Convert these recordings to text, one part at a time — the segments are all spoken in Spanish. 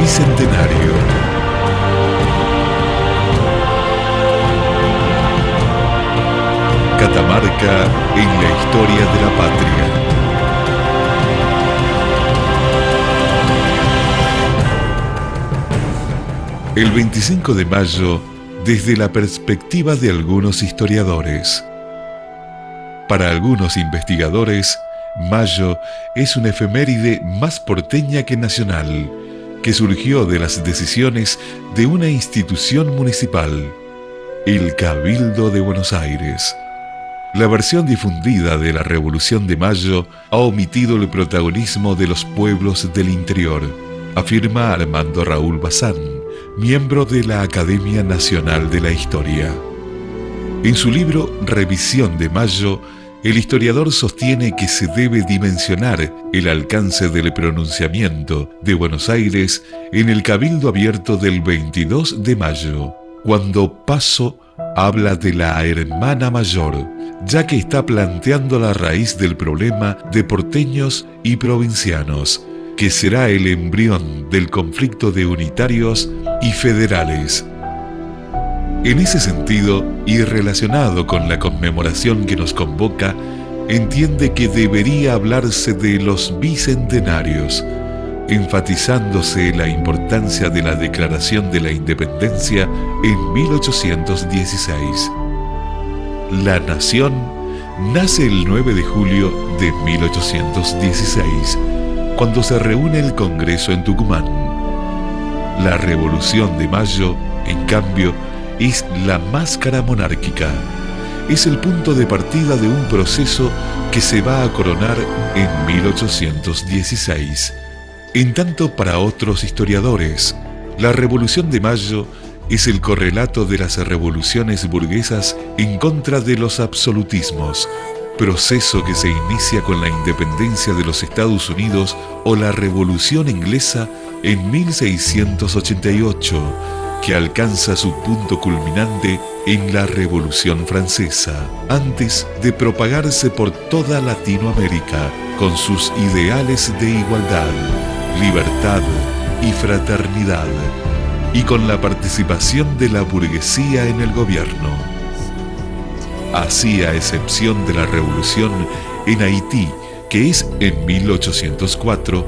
Bicentenario. Catamarca en la historia de la patria. El 25 de mayo, desde la perspectiva de algunos historiadores. Para algunos investigadores, mayo es una efeméride más porteña que nacional, que surgió de las decisiones de una institución municipal, el Cabildo de Buenos Aires. La versión difundida de la Revolución de Mayo ha omitido el protagonismo de los pueblos del interior, afirma Armando Raúl Bazán, miembro de la Academia Nacional de la Historia. En su libro Revisión de Mayo, el historiador sostiene que se debe dimensionar el alcance del pronunciamiento de Buenos Aires en el Cabildo Abierto del 22 de mayo, cuando Paso habla de la hermana mayor, ya que está planteando la raíz del problema de porteños y provincianos, que será el embrión del conflicto de unitarios y federales. En ese sentido, y relacionado con la conmemoración que nos convoca, entiende que debería hablarse de los bicentenarios, enfatizándose la importancia de la Declaración de la Independencia en 1816. La nación nace el 9 de julio de 1816, cuando se reúne el Congreso en Tucumán. La Revolución de Mayo, en cambio, es la máscara monárquica. Es el punto de partida de un proceso que se va a coronar en 1816. En tanto, para otros historiadores, la Revolución de Mayo es el correlato de las revoluciones burguesas en contra de los absolutismos, proceso que se inicia con la independencia de los Estados Unidos o la Revolución Inglesa en 1688, que alcanza su punto culminante en la Revolución Francesa, antes de propagarse por toda Latinoamérica con sus ideales de igualdad, libertad y fraternidad, y con la participación de la burguesía en el gobierno. Así, a excepción de la revolución en Haití, que es en 1804,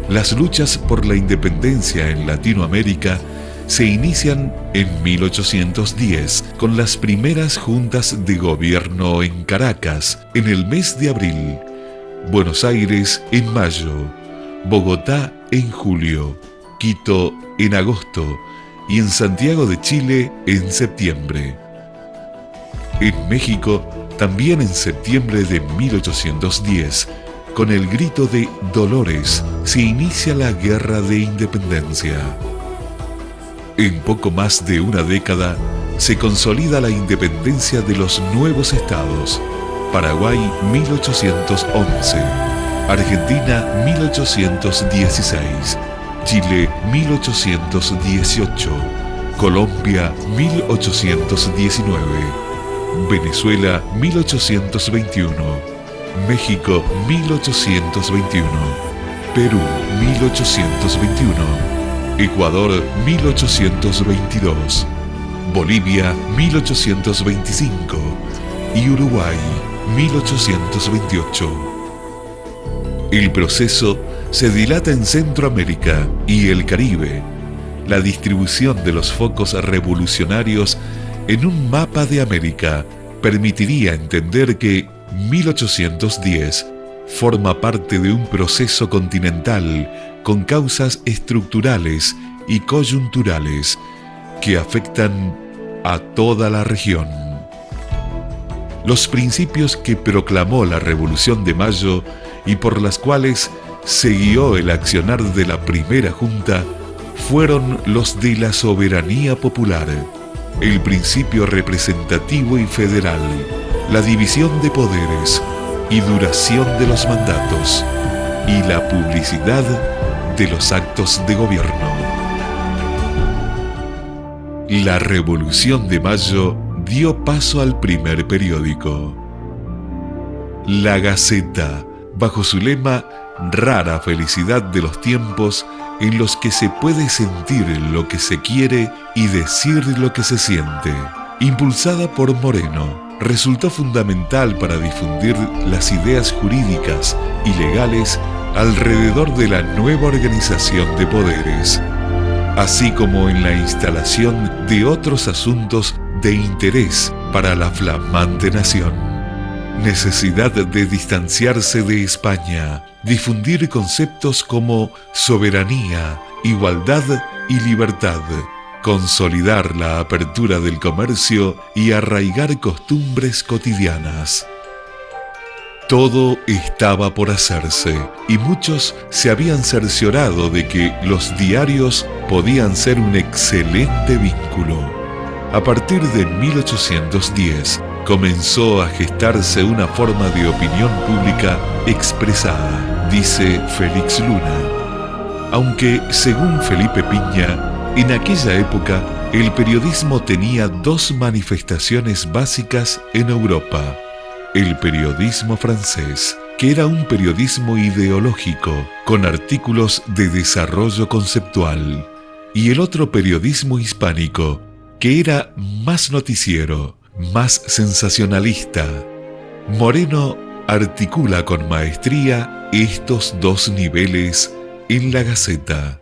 las luchas por la independencia en Latinoamérica se inician en 1810 con las primeras juntas de gobierno en Caracas en el mes de abril, Buenos Aires en mayo, Bogotá en julio, Quito en agosto y en Santiago de Chile en septiembre. En México, también en septiembre de 1810, con el grito de Dolores, se inicia la Guerra de Independencia. En poco más de una década, se consolida la independencia de los nuevos estados: Paraguay 1811, Argentina 1816, Chile 1818, Colombia 1819, Venezuela 1821, México 1821, Perú 1821, Ecuador 1822, Bolivia 1825 y Uruguay 1828. El proceso se dilata en Centroamérica y el Caribe. La distribución de los focos revolucionarios en un mapa de América permitiría entender que 1810 forma parte de un proceso continental con causas estructurales y coyunturales que afectan a toda la región. Los principios que proclamó la Revolución de Mayo y por las cuales se guió el accionar de la primera junta fueron los de la soberanía popular, el principio representativo y federal, la división de poderes y duración de los mandatos, y la publicidad de los actos de gobierno. La Revolución de Mayo dio paso al primer periódico, La Gaceta, bajo su lema rara felicidad de los tiempos en los que se puede sentir lo que se quiere y decir lo que se siente. Impulsada por Moreno, resultó fundamental para difundir las ideas jurídicas y legales alrededor de la nueva organización de poderes, así como en la instalación de otros asuntos de interés para la flamante nación. Necesidad de distanciarse de España, difundir conceptos como soberanía, igualdad y libertad, consolidar la apertura del comercio y arraigar costumbres cotidianas. Todo estaba por hacerse y muchos se habían cerciorado de que los diarios podían ser un excelente vínculo. A partir de 1810 comenzó a gestarse una forma de opinión pública expresada, dice Félix Luna. Aunque, según Felipe Piña, en aquella época el periodismo tenía dos manifestaciones básicas en Europa. El periodismo francés, que era un periodismo ideológico, con artículos de desarrollo conceptual, y el otro periodismo hispánico, que era más noticiero, más sensacionalista. Moreno articula con maestría estos dos niveles en la Gaceta.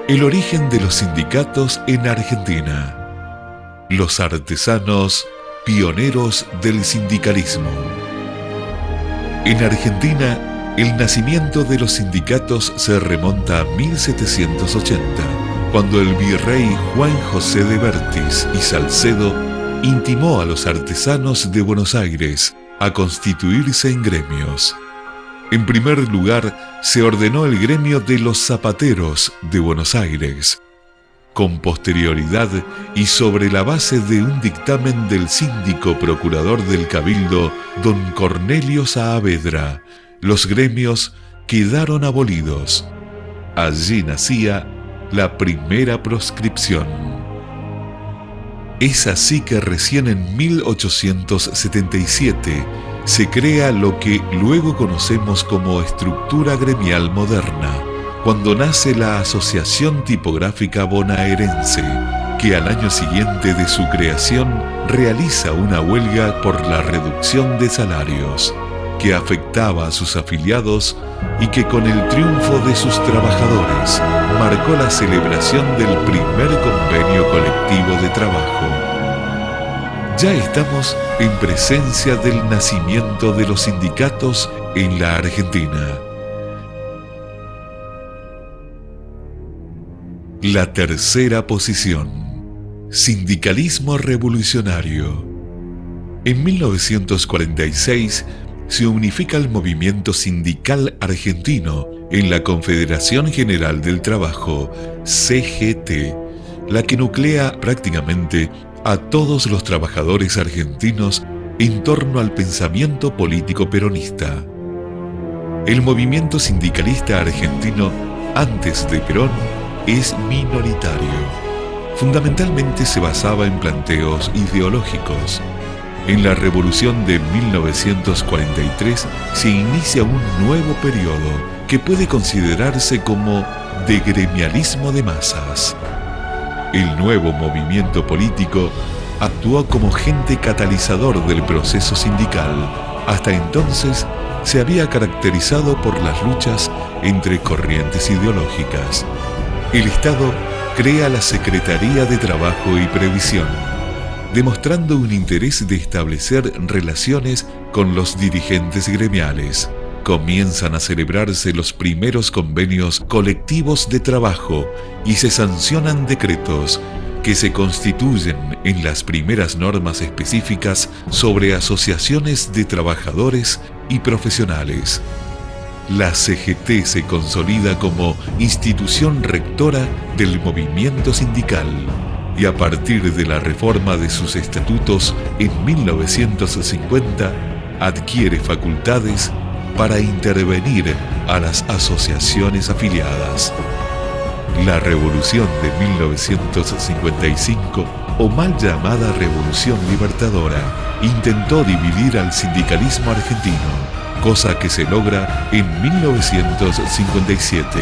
El origen de los sindicatos en Argentina. Los artesanos, pioneros del sindicalismo. En Argentina, el nacimiento de los sindicatos se remonta a 1780, cuando el virrey Juan José de Bertis y Salcedo intimó a los artesanos de Buenos Aires a constituirse en gremios. En primer lugar, se ordenó el gremio de los zapateros de Buenos Aires. Con posterioridad y sobre la base de un dictamen del síndico procurador del Cabildo, don Cornelio Saavedra, los gremios quedaron abolidos. Allí nacía la primera proscripción. Es así que recién en 1877 se crea lo que luego conocemos como estructura gremial moderna, cuando nace la Asociación Tipográfica Bonaerense, que al año siguiente de su creación realiza una huelga por la reducción de salarios, que afectaba a sus afiliados y que con el triunfo de sus trabajadores marcó la celebración del primer convenio colectivo de trabajo. Ya estamos en presencia del nacimiento de los sindicatos en la Argentina. La tercera posición. Sindicalismo revolucionario. En 1946 se unifica el movimiento sindical argentino en la Confederación General del Trabajo, CGT, la que nuclea prácticamente a todos los trabajadores argentinos en torno al pensamiento político peronista. El movimiento sindicalista argentino, antes de Perón, es minoritario. Fundamentalmente se basaba en planteos ideológicos. En la Revolución de 1943 se inicia un nuevo periodo que puede considerarse como de gremialismo de masas. El nuevo movimiento político actuó como agente catalizador del proceso sindical. Hasta entonces se había caracterizado por las luchas entre corrientes ideológicas. El Estado crea la Secretaría de Trabajo y Previsión, demostrando un interés de establecer relaciones con los dirigentes gremiales. Comienzan a celebrarse los primeros convenios colectivos de trabajo y se sancionan decretos que se constituyen en las primeras normas específicas sobre asociaciones de trabajadores y profesionales. La CGT se consolida como institución rectora del movimiento sindical y a partir de la reforma de sus estatutos en 1950 adquiere facultades para intervenir a las asociaciones afiliadas. La Revolución de 1955, o mal llamada Revolución Libertadora, intentó dividir al sindicalismo argentino, cosa que se logra en 1957,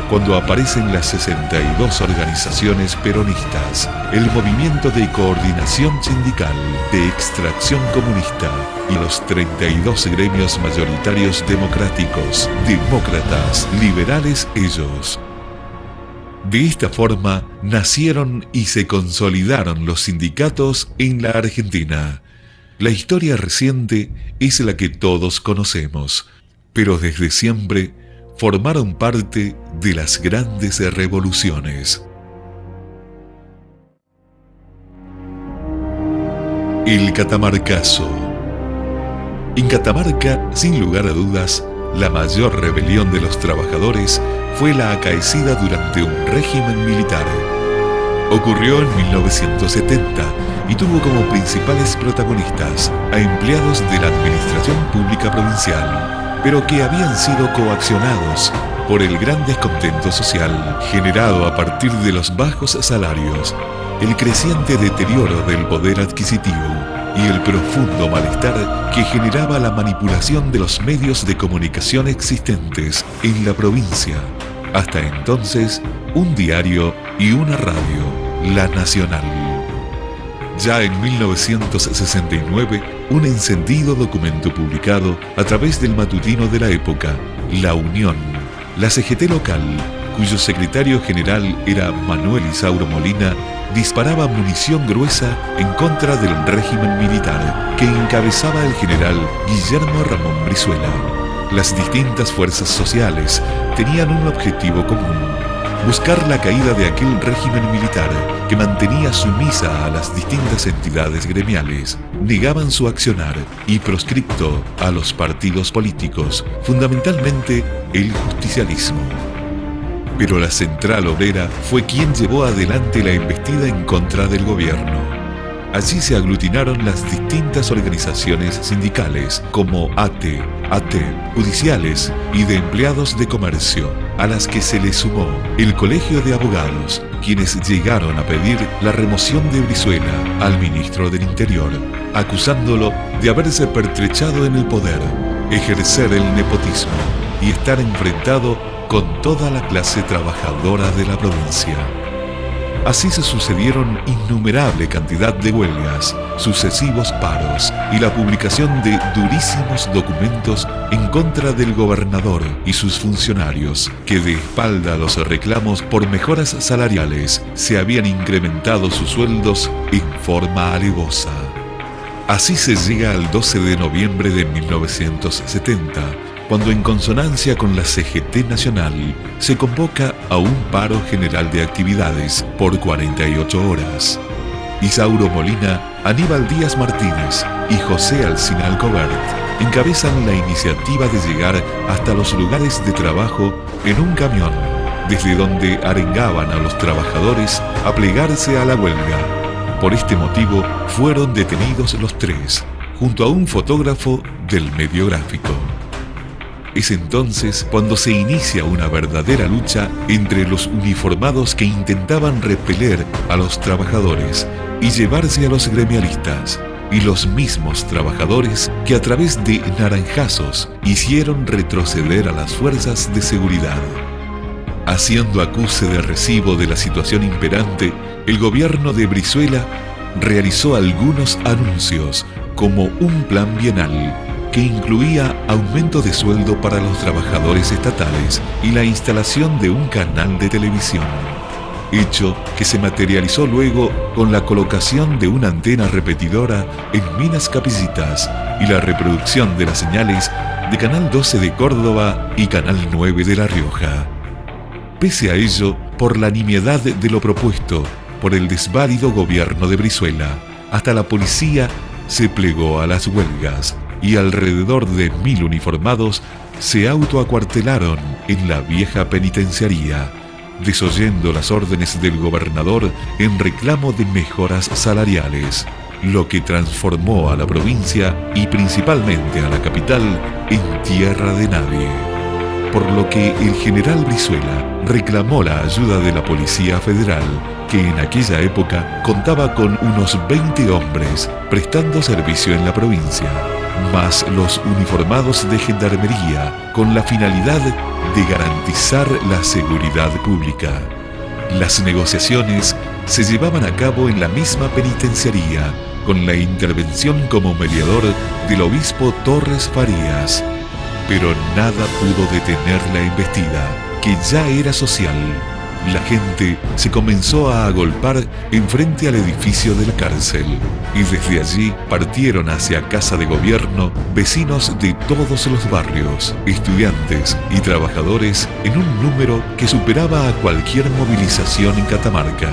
cuando aparecen las 62 organizaciones peronistas, el Movimiento de Coordinación Sindical de Extracción Comunista y los 32 gremios mayoritarios democráticos, demócratas, liberales ellos. De esta forma nacieron y se consolidaron los sindicatos en la Argentina. La historia reciente es la que todos conocemos, pero desde siempre formaron parte de las grandes revoluciones. El catamarcazo. En Catamarca, sin lugar a dudas, la mayor rebelión de los trabajadores fue la acaecida durante un régimen militar. Ocurrió en 1970 y tuvo como principales protagonistas a empleados de la Administración Pública Provincial, pero que habían sido coaccionados por el gran descontento social generado a partir de los bajos salarios, el creciente deterioro del poder adquisitivo y el profundo malestar que generaba la manipulación de los medios de comunicación existentes en la provincia. Hasta entonces, un diario y una radio, La Nacional. Ya en 1969, un encendido documento publicado a través del matutino de la época, La Unión, la CGT local, cuyo secretario general era Manuel Isauro Molina, disparaba munición gruesa en contra del régimen militar que encabezaba el general Guillermo Ramón Brizuela. Las distintas fuerzas sociales tenían un objetivo común: buscar la caída de aquel régimen militar que mantenía sumisa a las distintas entidades gremiales, negaban su accionar y proscripto a los partidos políticos, fundamentalmente el justicialismo. Pero la Central Obrera fue quien llevó adelante la embestida en contra del gobierno. Allí se aglutinaron las distintas organizaciones sindicales como ATE, judiciales y de empleados de comercio, a las que se le sumó el Colegio de Abogados, quienes llegaron a pedir la remoción de Brizuela al ministro del Interior, acusándolo de haberse pertrechado en el poder, ejercer el nepotismo y estar enfrentado con toda la clase trabajadora de la provincia. Así se sucedieron innumerable cantidad de huelgas, sucesivos paros y la publicación de durísimos documentos en contra del gobernador y sus funcionarios, que de espalda a los reclamos por mejoras salariales se habían incrementado sus sueldos en forma alevosa. Así se llega al 12 de noviembre de 1970, cuando en consonancia con la CGT Nacional se convoca a un paro general de actividades por 48 horas. Isauro Molina, Aníbal Díaz Martínez y José Alsina Alcobert encabezan la iniciativa de llegar hasta los lugares de trabajo en un camión, desde donde arengaban a los trabajadores a plegarse a la huelga. Por este motivo fueron detenidos los tres, junto a un fotógrafo del medio gráfico. Es entonces cuando se inicia una verdadera lucha entre los uniformados que intentaban repeler a los trabajadores y llevarse a los gremialistas, y los mismos trabajadores que a través de naranjazos hicieron retroceder a las fuerzas de seguridad. Haciendo acuse de recibo de la situación imperante, el gobierno de Brizuela realizó algunos anuncios, como un plan bienal que incluía aumento de sueldo para los trabajadores estatales y la instalación de un canal de televisión, hecho que se materializó luego con la colocación de una antena repetidora en Minas Capillitas y la reproducción de las señales de Canal 12 de Córdoba y Canal 9 de La Rioja. Pese a ello, por la nimiedad de lo propuesto por el desválido gobierno de Brizuela, hasta la policía se plegó a las huelgas y alrededor de 1000 uniformados se autoacuartelaron en la vieja penitenciaría, desoyendo las órdenes del gobernador en reclamo de mejoras salariales, lo que transformó a la provincia y principalmente a la capital en tierra de nadie. por lo que el general Brizuela reclamó la ayuda de la Policía Federal, que en aquella época contaba con unos 20 hombres prestando servicio en la provincia, más los uniformados de gendarmería, con la finalidad de garantizar la seguridad pública. Las negociaciones se llevaban a cabo en la misma penitenciaría, con la intervención como mediador del obispo Torres Farías, pero nada pudo detener la embestida, que ya era social. La gente se comenzó a agolpar enfrente al edificio de la cárcel, y desde allí partieron hacia Casa de Gobierno vecinos de todos los barrios, estudiantes y trabajadores, en un número que superaba a cualquier movilización en Catamarca.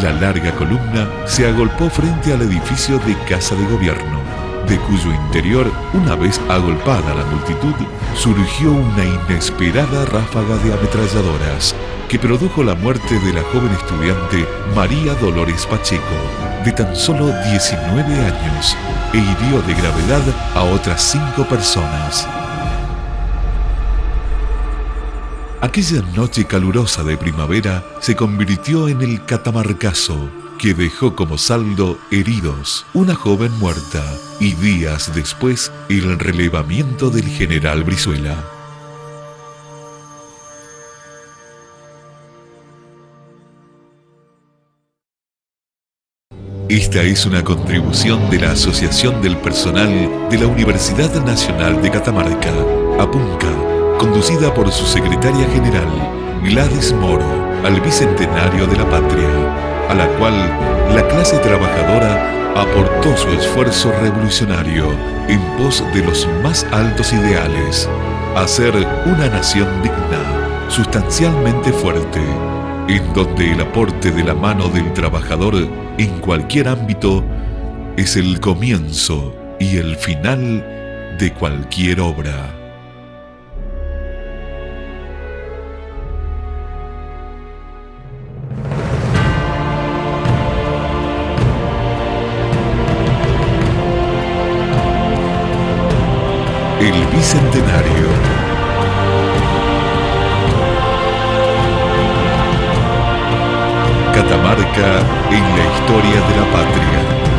La larga columna se agolpó frente al edificio de Casa de Gobierno, de cuyo interior, una vez agolpada la multitud, surgió una inesperada ráfaga de ametralladoras que produjo la muerte de la joven estudiante María Dolores Pacheco, de tan solo 19 años, e hirió de gravedad a otras 5 personas. Aquella noche calurosa de primavera se convirtió en el catamarcazo, que dejó como saldo heridos, una joven muerta y días después el relevamiento del general Brizuela. Esta es una contribución de la Asociación del Personal de la Universidad Nacional de Catamarca, APUNCA, conducida por su secretaria general, Gladys Moro, al Bicentenario de la Patria, a la cual la clase trabajadora aportó su esfuerzo revolucionario en pos de los más altos ideales: hacer una nación digna, sustancialmente fuerte, en donde el aporte de la mano del trabajador en cualquier ámbito es el comienzo y el final de cualquier obra. El Bicentenario. Catamarca en la historia de la patria.